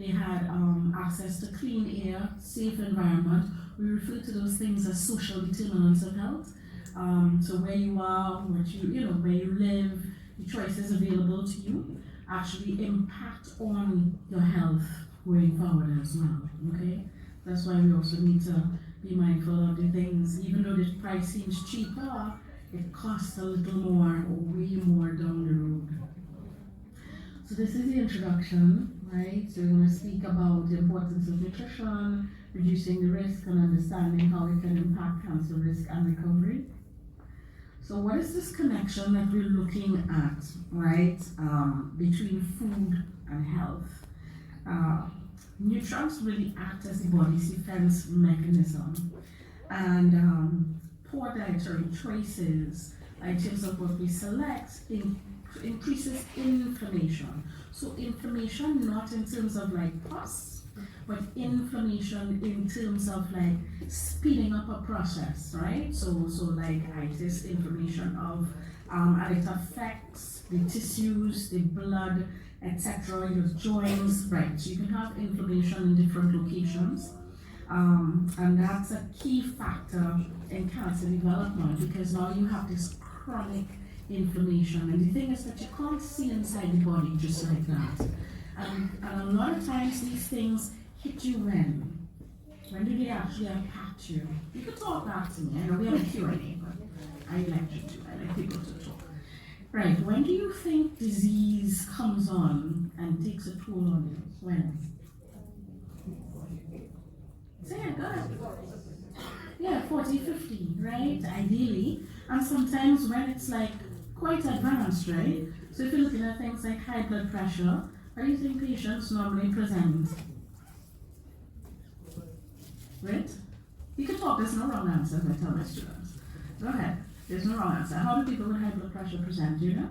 they had access to clean air, safe environment. We refer to those things as social determinants of health. So where you are, where you live, the choices available to you actually impact on your health going forward as well, okay? That's why we also need to be mindful of the things, even though the price seems cheaper, it costs a little more or way more down the road. So this is the introduction, right? So we're going to speak about the importance of nutrition, reducing the risk, and understanding how it can impact cancer risk and recovery. So what is this connection that we're looking at, right, between food and health? Nutrients really act as the body's defense mechanism, and poor dietary choices in terms of what we select increases inflammation. So inflammation not in terms of like pus, but inflammation in terms of like speeding up a process, right? So like this inflammation of and it affects the tissues, the blood, etc., your joints, right? So you can have inflammation in different locations, and that's a key factor in cancer development, because now you have this chronic inflammation, and the thing is that you can't see inside the body just like that. And a lot of times these things hit you when do they actually impact you? You can talk back to me. I know we have a Q&A, but I like you to. I like people to talk. Right, when do you think disease comes on and takes a toll on you? When? Say it, good. Yeah, 40, 50, right? Ideally. And sometimes when it's like quite advanced, right? So if you're looking at things like high blood pressure, how do you think patients normally present? Right? You can talk, there's no wrong answer, I tell my students. Go ahead, there's no wrong answer. How do people with high blood pressure present, do you know?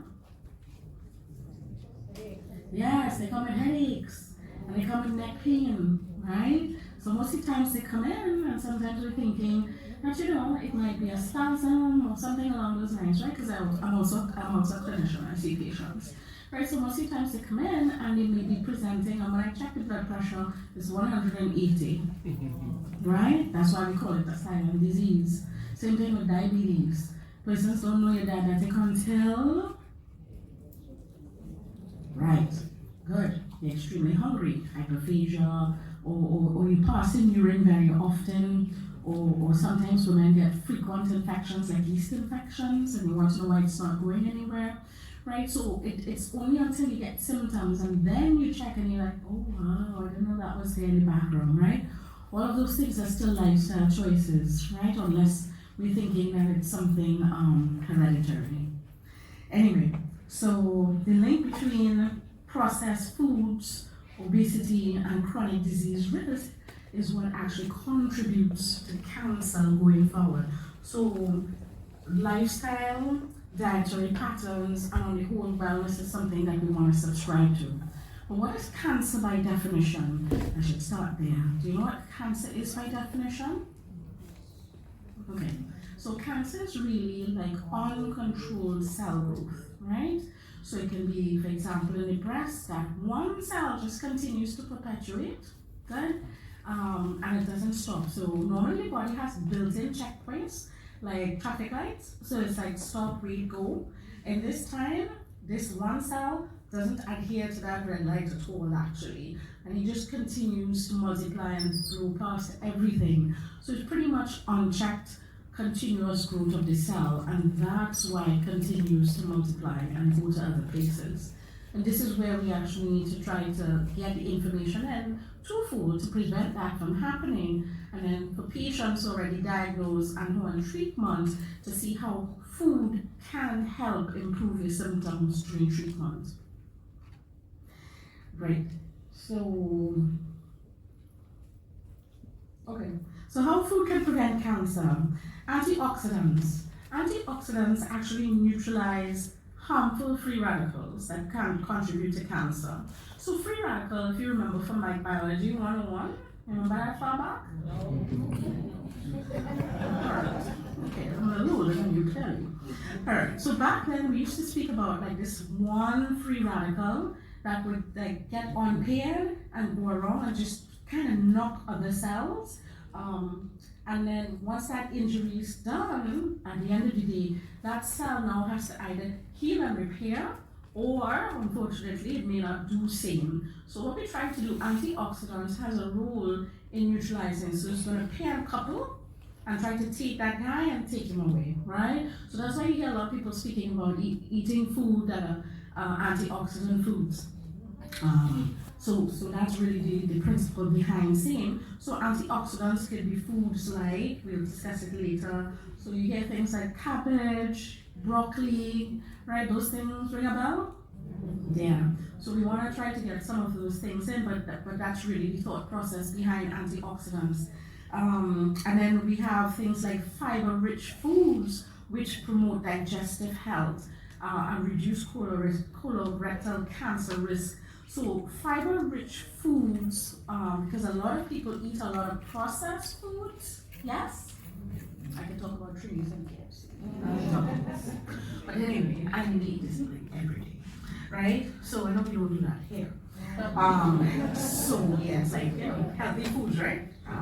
Yes, they come with headaches, and they come with neck pain, right? So most of the times they come in, and sometimes we're thinking that, it might be a spasm or something along those lines, right? Because I'm also a clinician, I see patients. Right, so most of the times they come in and they may be presenting, and when I check the blood pressure, it's 180, right? That's why we call it a silent disease. Same thing with diabetes. Persons don't know you're diabetic until, right, good, you're extremely hungry, hyperphagia, or you pass in urine very often, or sometimes women get frequent infections like yeast infections, and you want to know why it's not going anywhere. Right, so it's only until you get symptoms and then you check and you're like, oh wow, I didn't know that was there in the background, right? All of those things are still lifestyle choices, right? Unless we're thinking that it's something hereditary. Anyway, so the link between processed foods, obesity, and chronic disease risk is what actually contributes to cancer going forward. So lifestyle, dietary patterns, and on the whole, wellness is something that we want to subscribe to. But what is cancer by definition? I should start there. Do you know what cancer is by definition? Okay, so cancer is really like uncontrolled cell growth, right? So it can be, for example, in the breast, that one cell just continues to perpetuate, good? And it doesn't stop. So normally the body has built-in checkpoints, like traffic lights, so it's like stop, wait, go. And this time, this one cell doesn't adhere to that red light at all actually, and it just continues to multiply and grow past everything. So it's pretty much unchecked, continuous growth of the cell, and that's why it continues to multiply and go to other places. And this is where we actually need to try to get the information in twofold to prevent that from happening, and then for patients already diagnosed and who are in treatment to see how food can help improve your symptoms during treatment. Right, so, okay, so how food can prevent cancer? Antioxidants. Antioxidants actually neutralize harmful free radicals that can contribute to cancer. So free radical, if you remember from like biology 101, remember that far back? No. Alright, okay, I'm a little older than you clearly. Alright, so back then we used to speak about like this one free radical that would like get unpaired and go around and just kind of knock other cells. And then once that injury is done, at the end of the day, that cell now has to either heal and repair, or unfortunately it may not do same. So what we try to do, antioxidants has a role in neutralizing. So it's going to pair a couple and try to take that guy and take him away, right? So that's why you hear a lot of people speaking about eating food that are antioxidant foods. So that's really the principle behind same. So antioxidants can be foods like, we'll discuss it later. So you hear things like cabbage, broccoli, right? Those things ring a bell? Yeah. So we want to try to get some of those things in, but that's really the thought process behind antioxidants. And then we have things like fiber-rich foods, which promote digestive health and reduce colorectal cancer risk. So fiber-rich foods, because a lot of people eat a lot of processed foods, yes? I can talk about trees and KFC. But anyway, I need this like every day, right? So I know we don't do that here. So yes, like, you know, healthy foods, right? All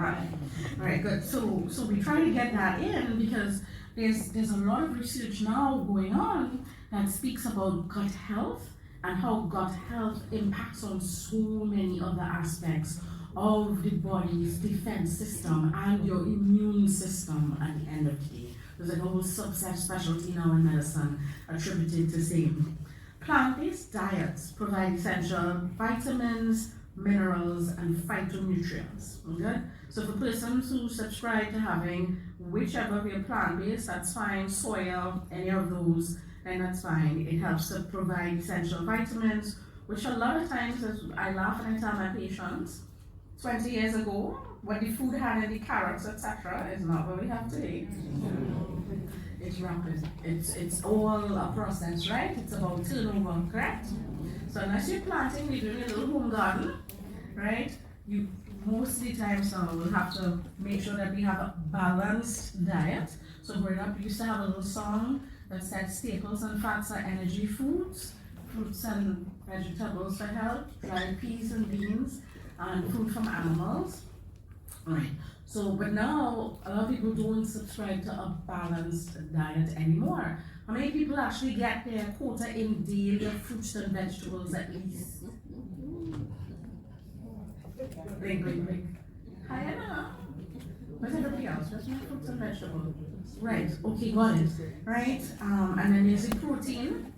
right, good. So we try to get that in because there's a lot of research now going on that speaks about gut health and how gut health impacts on so many other aspects of the body's defense system and your immune system at the end of the day. There's a whole subset specialty now in medicine attributed to same. Plant-based diets provide essential vitamins, minerals, and phytonutrients. Okay? So for persons who subscribe to having whichever of your plant-based, that's fine, soya, any of those, then that's fine. It helps to provide essential vitamins, which a lot of times, as I laugh and I tell my patients, 20 years ago, what the food had in the carrots, etc., is not what we have today. It's rapid. It's all a process, right? It's about turnover, correct? So unless you're planting, you're doing a little home garden, right? You most of the time now will have to make sure that we have a balanced diet. So growing up, we used to have a little song that said staples and fats are energy foods, fruits and vegetables for health, dried peas and beans, and food from animals. Right. So, but now a lot of people don't subscribe to a balanced diet anymore. How many people actually get their quota in daily of fruits and vegetables at least? Blink. Higher now. Where's everybody else? Just my fruits and vegetables. Right. Okay, got it. Right. And then there's the protein.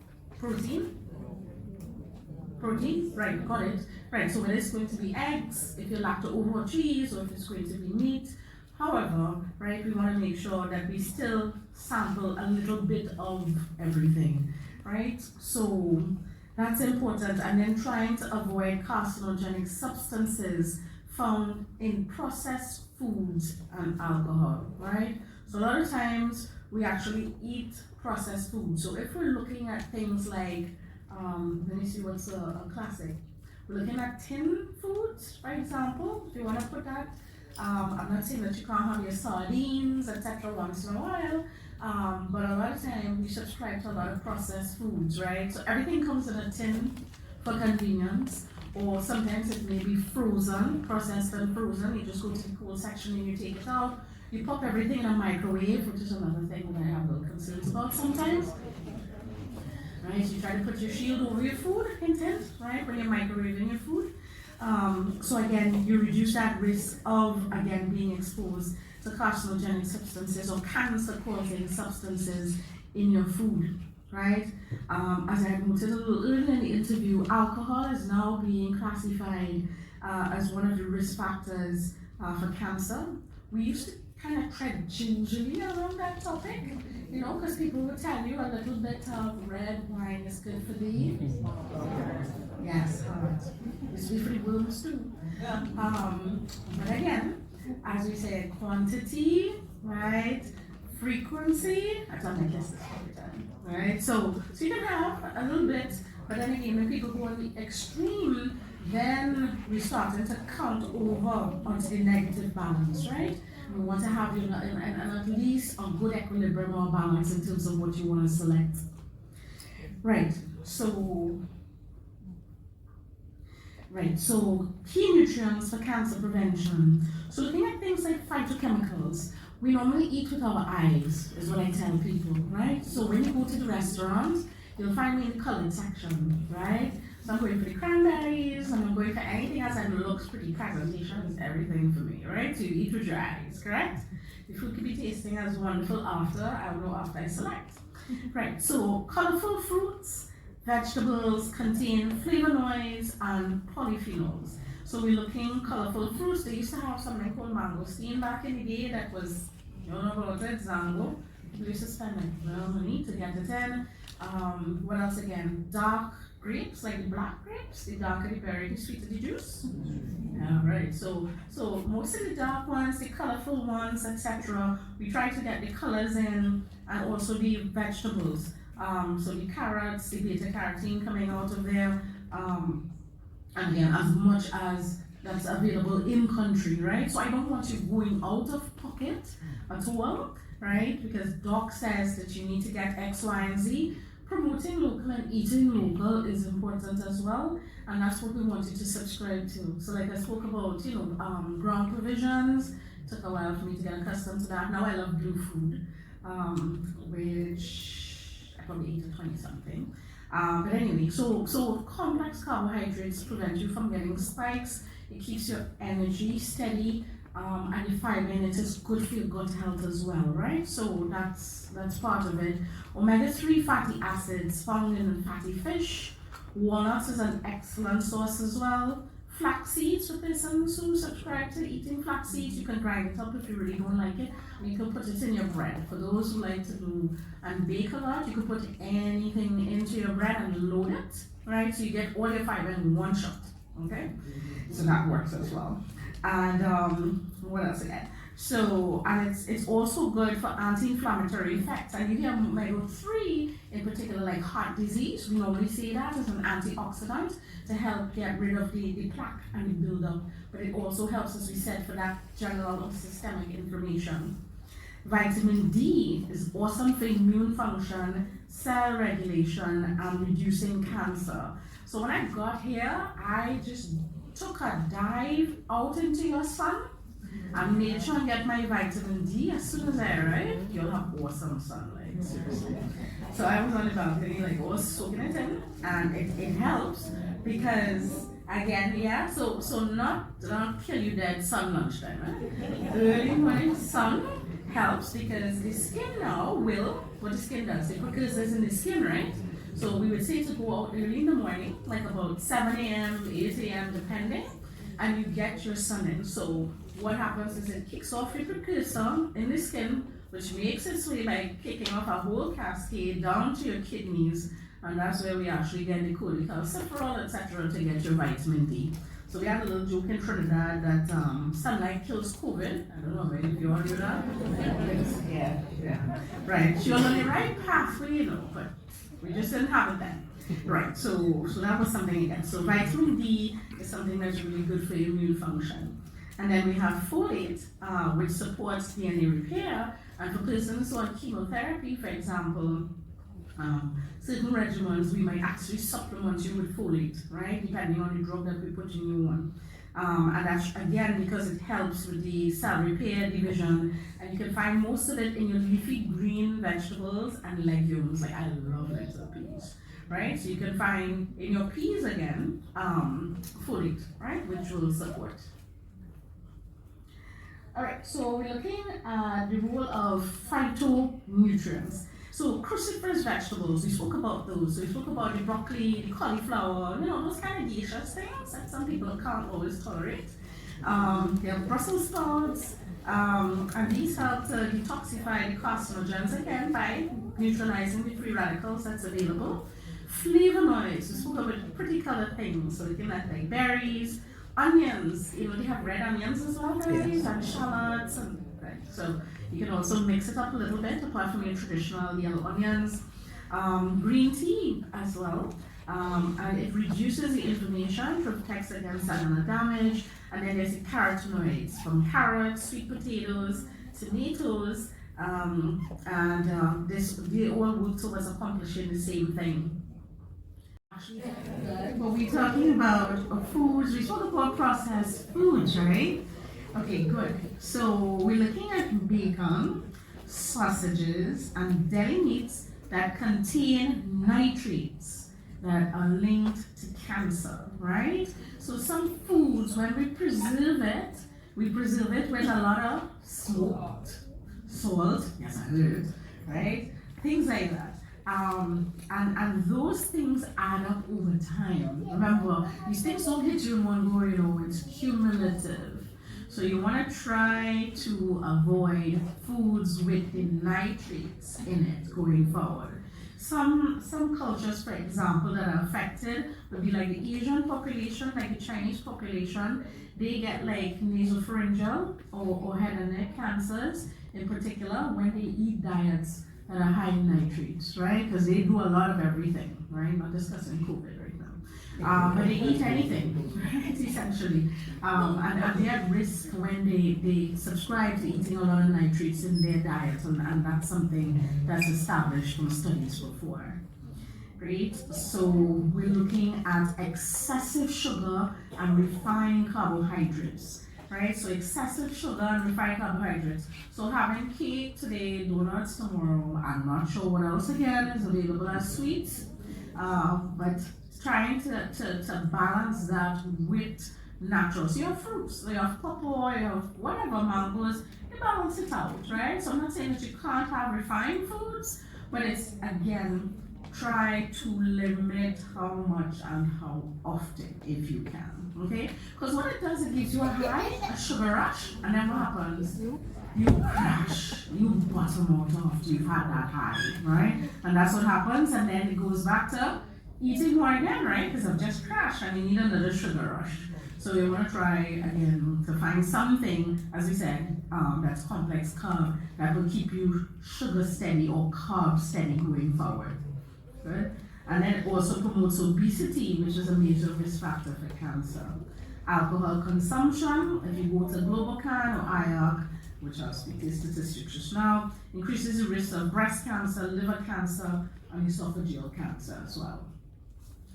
Right, got it. Right, so whether it's going to be eggs, if you're lacto or cheese, or if it's going to be meat. However, right, we want to make sure that we still sample a little bit of everything, right? So that's important. And then trying to avoid carcinogenic substances found in processed foods and alcohol, right? So a lot of times we actually eat processed food. So if we're looking at things like let me see what's a classic. We're looking at tin foods, for example, if you want to put that. I'm not saying that you can't have your sardines, etc. once in a while, but a lot of times we subscribe to a lot of processed foods, right? So everything comes in a tin for convenience, or sometimes it may be frozen, processed and frozen. You just go to the cool section and you take it out. You pop everything in a microwave, which is another thing that I have little concerns about sometimes. Right, so you try to put your shield over your food, intent, right, when you're microwaving your food. So again, you reduce that risk of, again, being exposed to carcinogenic substances or cancer-causing substances in your food, right? As I noted a little earlier in the interview, alcohol is now being classified as one of the risk factors for cancer. We used to kind of tread gingerly around that topic, you know, because people would tell you a little bit of red wine is good for the yes, it's good for the worms too. But again, as we said, quantity, right, frequency, I tell my kids this all the time, right? So you can have a little bit, but then again, when people go on the extreme, then we're starting to count over onto the negative balance, right? We want to have you and at least a good equilibrium or balance in terms of what you want to select. Right, so Right, so key nutrients for cancer prevention. So looking at things like phytochemicals, we normally eat with our eyes, is what I tell people, right? So when you go to the restaurant, you'll find me in the colored section, right? So I'm going for the cranberries, and I'm going for anything else that looks pretty. Presentation is everything for me, right? So you eat with your eyes, correct? The food could be tasting as wonderful after, I will know after I select. Right, so colorful fruits, vegetables contain flavonoids and polyphenols. So we're looking colorful fruits. They used to have something called mangosteen back in the day that was, you know about it, Zango. We used to spend like real money to get it in. What else again? Dark grapes, like the black grapes. The darker the berry, the sweeter the juice. Yeah, right. So most of the dark ones, the colorful ones, etc. We try to get the colors in, and also the vegetables. So the carrots, the beta carotene coming out of there, and again, as much as that's available in country, right? So I don't want you going out of pocket at all, right? Because doc says that you need to get X, Y, and Z. Promoting local and eating local is important as well, and that's what we want you to subscribe to. So like I spoke about, ground provisions. Took a while for me to get accustomed to that. Now I love blue food, which I probably ate at 20 something. But anyway, so complex carbohydrates prevent you from getting spikes. It keeps your energy steady, and the fiber in it is good for your gut health as well, right? So that's part of it. Omega-3 fatty acids found in fatty fish. Walnuts is an excellent source as well. Flax seeds, for persons who subscribe to eating flax seeds, you can grind it up if you really don't like it, and you can put it in your bread. For those who like to do and bake a lot, you can put anything into your bread and load it, right? So you get all your fiber in one shot, okay? So that works as well. And what else again? So, and it's also good for anti-inflammatory effects. And you hear omega-3 in particular, like heart disease. We normally say that as an antioxidant to help get rid of the plaque and the buildup. But it also helps, as we said, for that general or systemic inflammation. Vitamin D is awesome for immune function, cell regulation, and reducing cancer. So when I got here, I just took a dive out into your sun. I made sure and get my vitamin D as soon as I arrived. You'll have awesome sunlight, seriously. So I was on the balcony, like, I was soaking it in, and it helps because, again, yeah, so not kill you dead sun lunchtime, right? Early morning sun helps because the skin now will, what the skin does, it precursors in the skin, right? So we would say to go out early in the morning, like about 7 a.m., 8 a.m., depending, and you get your sun in. So what happens is it kicks off your precursor in the skin, which makes its way like kicking off a whole cascade down to your kidneys, and that's where we actually get the cholecalciferol, etc., to get your vitamin D. So we had a little joke in Trinidad that sunlight kills COVID. I don't know if you all knew that. Yeah. Right. You're on the right pathway, but we just didn't have it then. Right, so that was something again. So vitamin D is something that's really good for your immune function. And then we have folate, which supports DNA repair. And for persons on chemotherapy, for example, certain regimens, we might actually supplement you with folate, right? Depending on the drug that we put in you on. And that's, again, because it helps with the cell repair, division, and you can find most of it in your leafy green vegetables and legumes. Like, I love lentil peas, right? So you can find in your peas, again, folate, right? Which will support. All right, so we're looking at the role of phytonutrients. So cruciferous vegetables, we spoke about those. So we spoke about the broccoli, the cauliflower, those kind of delicious things that some people can't always tolerate. They have Brussels sprouts, and these help to detoxify the carcinogens again by neutralizing the free radicals that's available. Flavonoids, we spoke about pretty colored things, so looking at like berries, onions, they have red onions as well, berries, and shallots, and right. So you can also mix it up a little bit apart from your traditional yellow onions. Green tea as well, and it reduces the inflammation, protects against cellular damage, and then there's the carotenoids from carrots, sweet potatoes, tomatoes, and they all work towards accomplishing the same thing. actually good, but we're talking about foods. We spoke about processed foods, right? Okay, good. So we're looking at bacon, sausages, and deli meats that contain nitrates that are linked to cancer, right? So some foods, when we preserve it with a lot of salt, yes I heard, right? Things like that. And those things add up over time. Remember, these things don't hit you in one go, it's cumulative. So you want to try to avoid foods with the nitrates in it going forward. Some cultures, for example, that are affected would be like the Asian population, like the Chinese population. They get like nasopharyngeal or head and neck cancers in particular when they eat diets that are high in nitrates, right? Because they do a lot of everything, right? Not discussing COVID right now. But they eat anything, right? Essentially. And they're at risk when they subscribe to eating a lot of nitrates in their diet, and that's something that's established from studies before. Great. So we're looking at excessive sugar and refined carbohydrates. Right, so excessive sugar and refined carbohydrates. So having cake today, donuts tomorrow, I'm not sure what else again is available as sweets, but trying to balance that with natural. So you have fruits, you have pawpaw, you have whatever, mangoes, you balance it out, right? So I'm not saying that you can't have refined foods, but it's, again, try to limit how much and how often if you can, okay? Because what it does, it gives you a high, a sugar rush, and then what happens? You crash, you bottom out after you've had that high, right? And that's what happens, and then it goes back to eating more again, right? Because I've just crashed and you need another sugar rush. So you want to try again to find something, as we said, that's complex carb that will keep you sugar steady or carb steady going forward. Good. And then it also promotes obesity, which is a major risk factor for cancer. Alcohol consumption, if you go to GlobalCan or IARC, which I'll speak to statistics just now, increases the risk of breast cancer, liver cancer, and esophageal cancer as well.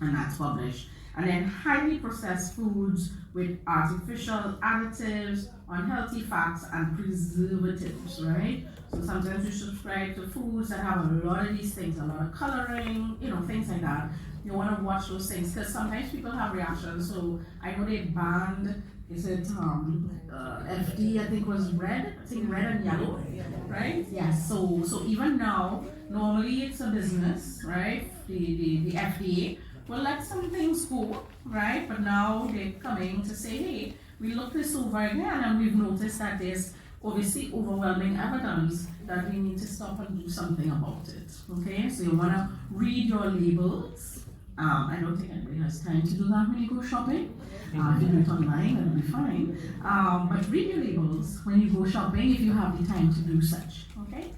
And that's published. And then highly processed foods with artificial additives, unhealthy fats, and preservatives, right? So sometimes you subscribe to foods that have a lot of these things, a lot of coloring, things like that. You want to watch those things because sometimes people have reactions. So I know they banned, is it FD, I think was red and yellow, right? Yes, so even now, normally it's a business, right? The FDA will let some things go, right? But now they're coming to say, hey, we look this over again and we've noticed that there's obviously overwhelming evidence that we need to stop and do something about it, okay? So you want to read your labels. I don't think anybody has time to do that when you go shopping. If you do it online, that'll be fine. But read your labels when you go shopping if you have the time to do such, okay?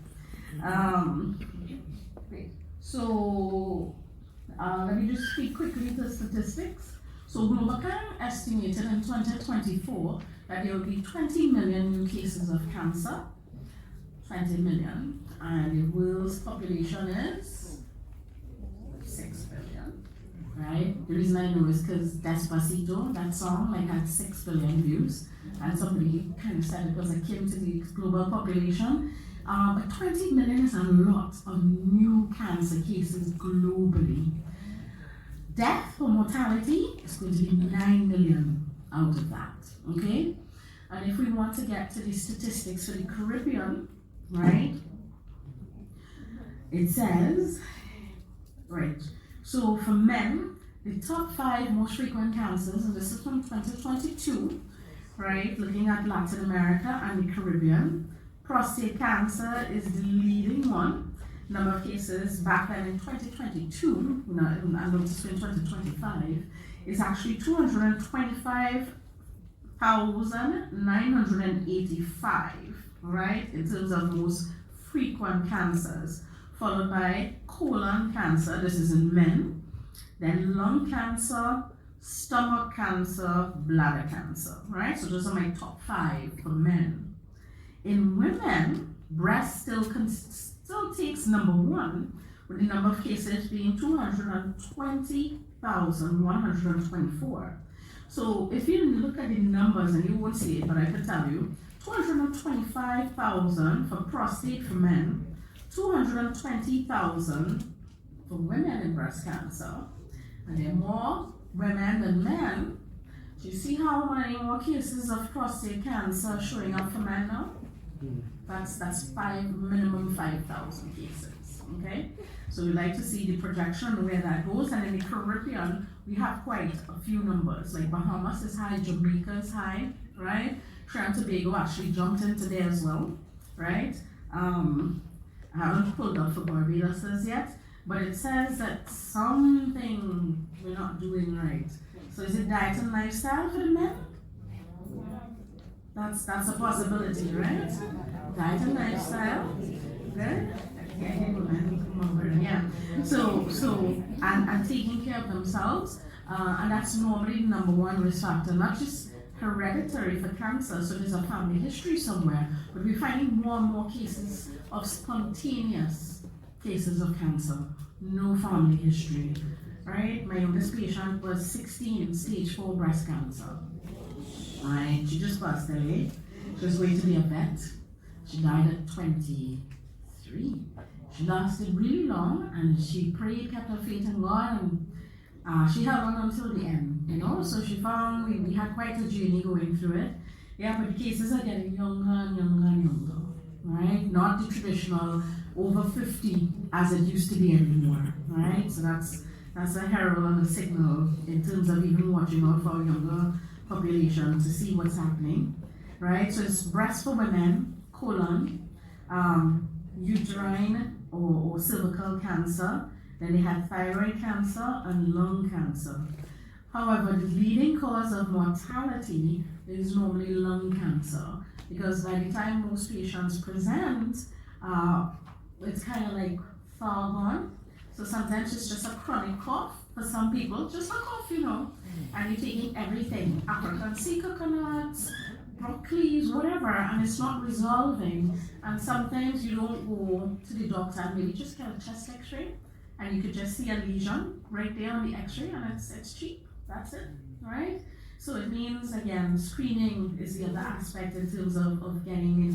Great. So let me just speak quickly to statistics. So GlobalCan estimated in 2024 that there will be 20 million new cases of cancer, 20 million, and the world's population is 6 billion, right? The reason I know is because Despacito, that song, had 6 billion views, and somebody kind of said it was akin to the global population. But 20 million is a lot of new cancer cases globally. Death or mortality is going to be 9 million out of that, okay? And if we want to get to the statistics for the Caribbean, right, it says, right, so for men, the top 5 most frequent cancers, and this is from 2022, right, looking at Latin America and the Caribbean, prostate cancer is the leading one. Number of cases back then in 2022, and notice in 2025, is actually 225,985, right, in terms of most frequent cancers, followed by colon cancer, this is in men, then lung cancer, stomach cancer, bladder cancer, right? So those are my top 5 for men. In women, breast still takes number 1, with the number of cases being 220 225,124. So if you look at the numbers, and you won't see it, but I can tell you, 225,000 for prostate for men, 220,000 for women in breast cancer, and there are more women than men. Do you see how many more cases of prostate cancer showing up for men now? That's minimum 5,000 cases, okay? So we like to see the projection where that goes, and in the Caribbean, we have quite a few numbers, like Bahamas is high, Jamaica is high, right? Trinidad and Tobago actually jumped into there as well, right? I haven't pulled up for Barbados as yet, but it says that something we're not doing right. So is it diet and lifestyle for the men? That's a possibility, right? Diet and lifestyle, good? Yeah. So and taking care of themselves, and that's normally the number one risk factor, not just hereditary for cancer, so there's a family history somewhere, but we're finding more and more cases of spontaneous cases of cancer, no family history, right? My youngest patient was 16, stage 4 breast cancer, right? She just passed away. She was going to be a vet. She died at 23. She lasted really long, and she prayed, kept her faith in God, and she held on until the end, you know. So she found we had quite a journey going through it. Yeah, but the cases are getting younger and younger and younger, right? Not the traditional over 50 as it used to be anymore, right? So that's a herald and a signal in terms of even watching out for our younger population to see what's happening, right? So it's breast for women, colon, uterine or cervical cancer. Then they had thyroid cancer and lung cancer. However, the leading cause of mortality is normally lung cancer, because by the time most patients present, it's kind of like far gone. So sometimes it's just a chronic cough for some people, just a cough, you know, and you're taking everything, African sea coconuts, broccoli, whatever, and it's not resolving. And sometimes you don't go to the doctor and maybe just get a chest x-ray, and you could just see a lesion right there on the x-ray, and it's cheap. That's it, right? So it means, again, screening is the other aspect in terms of getting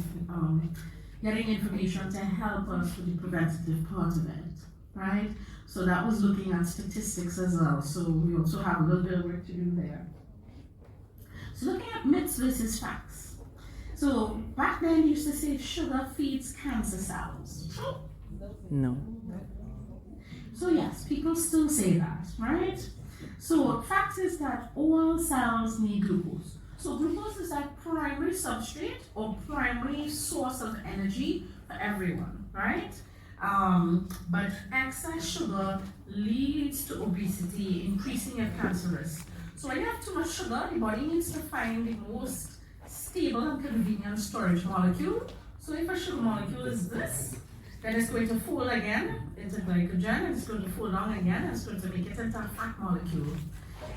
information to help us with the preventative part of it, right? So that was looking at statistics as well. So we also have a little bit of work to do there. So looking at myths versus facts. So back then, used to say sugar feeds cancer cells. True? No. So yes, people still say that, right? So fact is that all cells need glucose. So glucose is that primary substrate or primary source of energy for everyone, right? But excess sugar leads to obesity, increasing your cancer risk. So when you have too much sugar, the body needs to find the most stable and convenient storage molecule. So if a sugar molecule is this, then it's going to fold again into glycogen, and it's going to fold down again, and it's going to make it into a fat molecule.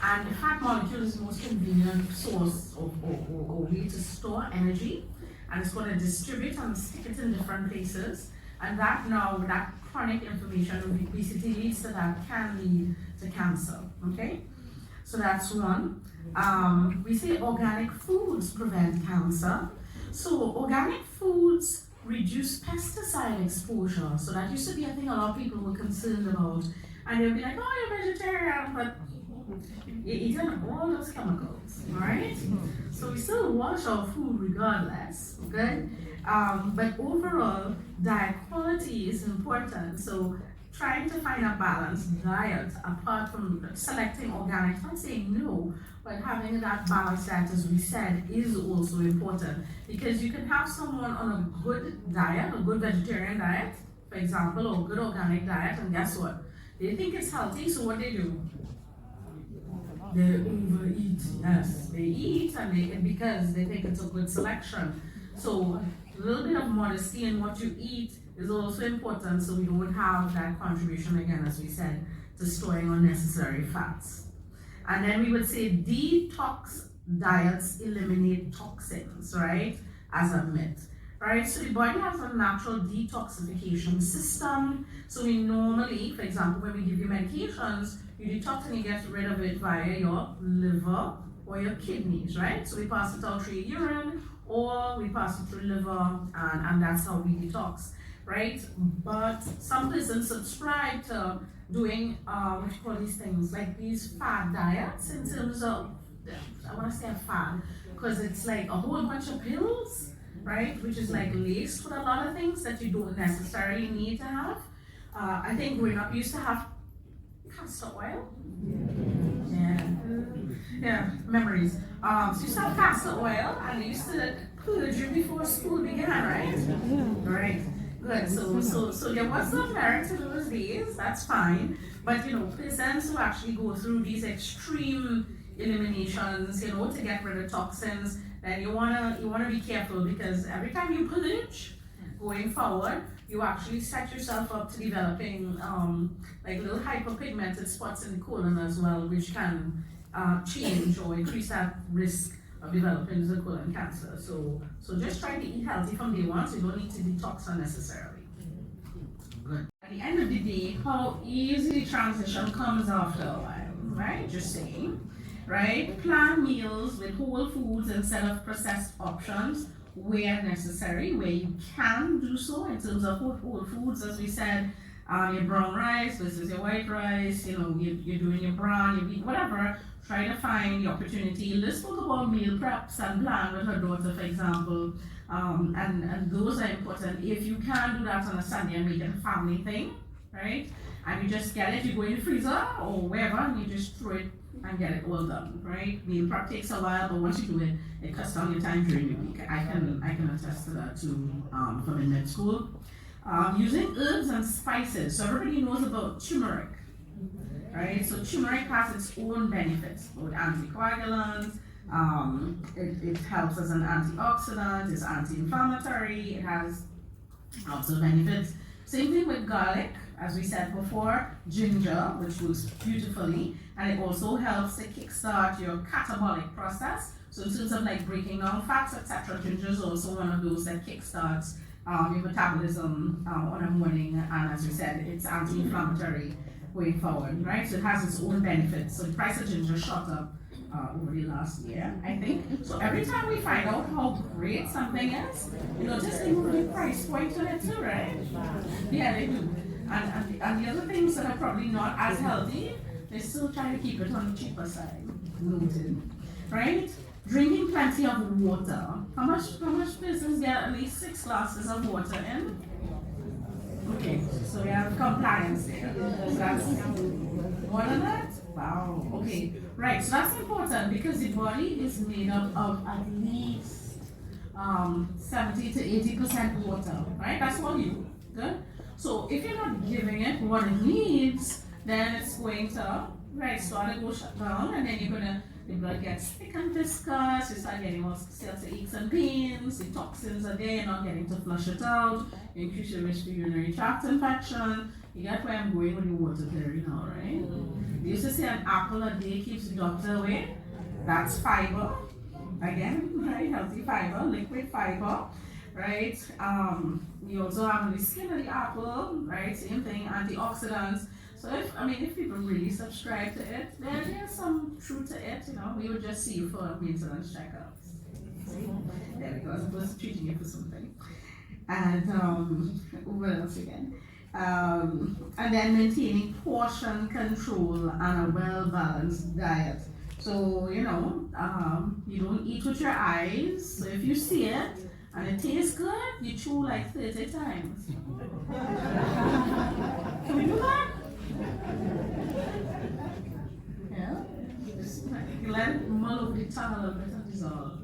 And the fat molecule is the most convenient source or way to store energy, and it's going to distribute and stick it in different places. And that now, with that chronic inflammation of obesity leads to that, can lead to cancer, okay? So that's one. We say organic foods prevent cancer. So organic foods reduce pesticide exposure. So that used to be a thing a lot of people were concerned about. And they'll be like, oh, you're vegetarian, but you're eating all those chemicals, right? So we still wash our food regardless, okay? But overall, diet quality is important. So trying to find a balanced diet apart from selecting organic, not saying no, but having that balanced diet, as we said, is also important, because you can have someone on a good diet, a good vegetarian diet, for example, or a good organic diet, and guess what? They think it's healthy, so what they do? They overeat. Yes, they eat, and because they think it's a good selection. So a little bit of modesty in what you eat is also important, so we don't have that contribution, again, as we said, to storing unnecessary fats. And then we would say detox diets eliminate toxins, right, as a myth. right? So the body has a natural detoxification system. So we normally, for example, when we give you medications, you detox and you get rid of it via your liver or your kidneys, right? So we pass it out through your urine or we pass it through liver, and that's how we detox, right? But some persons subscribe to doing what you call these things, like these fad diets in terms of, I want to say a fad, because it's like a whole bunch of pills, right? Which is like laced with a lot of things that you don't necessarily need to have. I think growing up, you used to have castor oil. Yeah, memories. So you used to have castor oil, and you used to purge you before school began, right? Yeah. Right. Good. So there was some merit to those days. That's fine. But persons who actually go through these extreme eliminations, to get rid of toxins, then you wanna be careful, because every time you purge, going forward, you actually set yourself up to developing like little hyperpigmented spots in the colon as well, which can change or increase that risk of developing the colon cancer. So just try to eat healthy from day one, so you don't need to detox unnecessarily. Good. At the end of the day, how easy the transition comes after a while, right? Just saying, right? Plan meals with whole foods instead of processed options where necessary, where you can do so in terms of whole foods, as we said. Your brown rice versus your white rice, you're doing your brown, your wheat, whatever. Try to find the opportunity. Let's talk about meal preps and plan with her daughter, for example. And those are important. If you can do that on a Sunday and make it a family thing, right? And you just get it, you go in the freezer or wherever, and you just throw it and get it all done, right? Meal prep takes a while, but once you do it, it cuts down your time during the week. I can attest to that too, from in med school. Using herbs and spices. So everybody knows about turmeric, right? So turmeric has its own benefits, both anticoagulants, it helps as an antioxidant, it's anti-inflammatory, it has lots of benefits. Same thing with garlic, as we said before, ginger, which works beautifully, and it also helps to kickstart your catabolic process. So in terms of like breaking down fats, etc., ginger is also one of those that kickstarts your metabolism on a morning, and as we said, it's anti-inflammatory going forward, right? So it has its own benefits. So the price of ginger shot up over the last year, I think. So every time we find out how great something is, just they move the price point on it too, right? Yeah, they do. And the other things that are probably not as healthy, they still try to keep it on the cheaper side. Noted, right? Drinking plenty of water. How much persons get at least 6 glasses of water in? Okay, so we have compliance there. So that's more than that? Wow, okay. Right, so that's important because the body is made up of at least 70 to 80% water, right? That's all you. Good? So if you're not giving it what it needs, then it's going to start to go shut down, and then the blood gets thick and viscous, you start getting all sorts of aches and pains, the toxins are there, you're not getting to flush it out, you increase your risk for urinary tract infection. You get where I'm going with the water theory now, right? They used to say an apple a day keeps the doctor away. That's fiber. Again, right? Healthy fiber, liquid fiber, right? You also have the skin of the apple, right? Same thing, antioxidants. So if people really subscribe to it, then there's some truth to it, we would just see you for maintenance checkups. There we go, as opposed to treating you for something. And what else again? And then maintaining portion control and a well-balanced diet. So, you don't eat with your eyes. So if you see it and it tastes good, you chew like 30 times. Can we do that? Yeah, just let it mull over the tongue a little bit and dissolve.